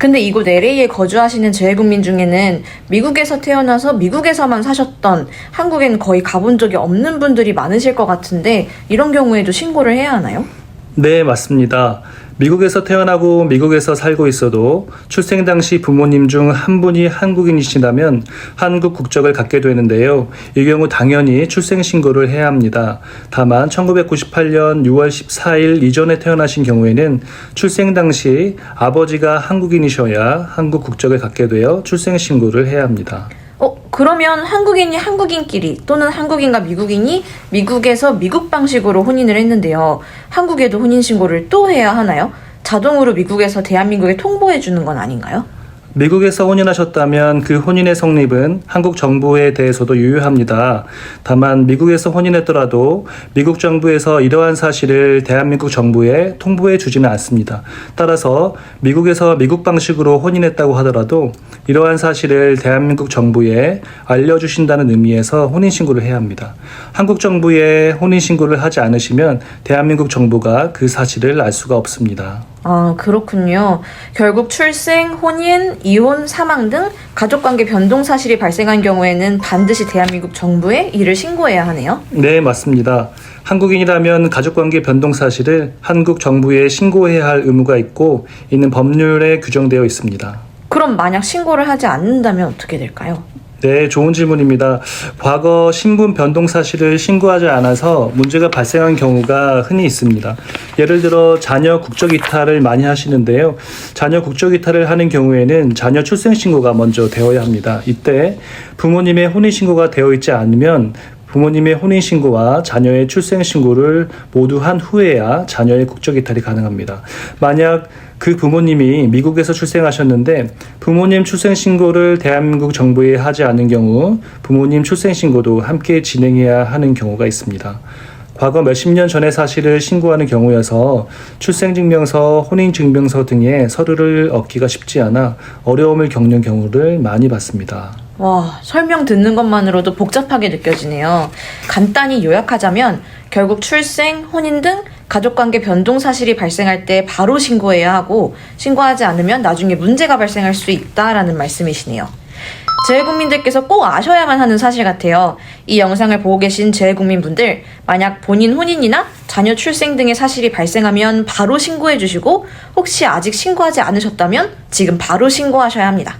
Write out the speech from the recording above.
근데 이곳 LA에 거주하시는 재외국민 중에는 미국에서 태어나서 미국에서만 사셨던, 한국엔 거의 가본 적이 없는 분들이 많으실 것 같은데 이런 경우에도 신고를 해야 하나요? 네, 맞습니다. 미국에서 태어나고 미국에서 살고 있어도 출생 당시 부모님 중 한 분이 한국인이시라면 한국 국적을 갖게 되는데요. 이 경우 당연히 출생 신고를 해야 합니다. 다만 1998년 6월 14일 이전에 태어나신 경우에는 출생 당시 아버지가 한국인이셔야 한국 국적을 갖게 되어 출생 신고를 해야 합니다. 그러면 한국인이 한국인끼리 또는 한국인과 미국인이 미국에서 미국 방식으로 혼인을 했는데요. 한국에도 혼인신고를 또 해야 하나요? 자동으로 미국에서 대한민국에 통보해 주는 건 아닌가요? 미국에서 혼인하셨다면 그 혼인의 성립은 한국 정부에 대해서도 유효합니다. 다만 미국에서 혼인했더라도 미국 정부에서 이러한 사실을 대한민국 정부에 통보해 주지는 않습니다. 따라서 미국에서 미국 방식으로 혼인했다고 하더라도 이러한 사실을 대한민국 정부에 알려주신다는 의미에서 혼인신고를 해야 합니다. 한국 정부에 혼인신고를 하지 않으시면 대한민국 정부가 그 사실을 알 수가 없습니다. 그렇군요. 결국 출생, 혼인, 이혼, 사망 등 가족관계 변동 사실이 발생한 경우에는 반드시 대한민국 정부에 이를 신고해야 하네요. 네, 맞습니다. 한국인이라면 가족관계 변동 사실을 한국 정부에 신고해야 할 의무가 있고 이는 법률에 규정되어 있습니다. 그럼 만약 신고를 하지 않는다면 어떻게 될까요? 네, 좋은 질문입니다. 과거 신분 변동 사실을 신고하지 않아서 문제가 발생한 경우가 흔히 있습니다. 예를 들어 자녀 국적 이탈을 많이 하시는데요. 자녀 국적 이탈을 하는 경우에는 자녀 출생 신고가 먼저 되어야 합니다. 이때 부모님의 혼인 신고가 되어 있지 않으면 부모님의 혼인신고와 자녀의 출생신고를 모두 한 후에야 자녀의 국적이탈이 가능합니다. 만약 그 부모님이 미국에서 출생하셨는데 부모님 출생신고를 대한민국 정부에 하지 않은 경우 부모님 출생신고도 함께 진행해야 하는 경우가 있습니다. 과거 몇십 년 전의 사실을 신고하는 경우여서 출생증명서, 혼인증명서 등의 서류를 얻기가 쉽지 않아 어려움을 겪는 경우를 많이 봤습니다. 설명 듣는 것만으로도 복잡하게 느껴지네요. 간단히 요약하자면 결국 출생, 혼인 등 가족관계 변동 사실이 발생할 때 바로 신고해야 하고 신고하지 않으면 나중에 문제가 발생할 수 있다라는 말씀이시네요. 재외국민들께서 꼭 아셔야만 하는 사실 같아요. 이 영상을 보고 계신 재외국민분들, 만약 본인 혼인이나 자녀 출생 등의 사실이 발생하면 바로 신고해 주시고 혹시 아직 신고하지 않으셨다면 지금 바로 신고하셔야 합니다.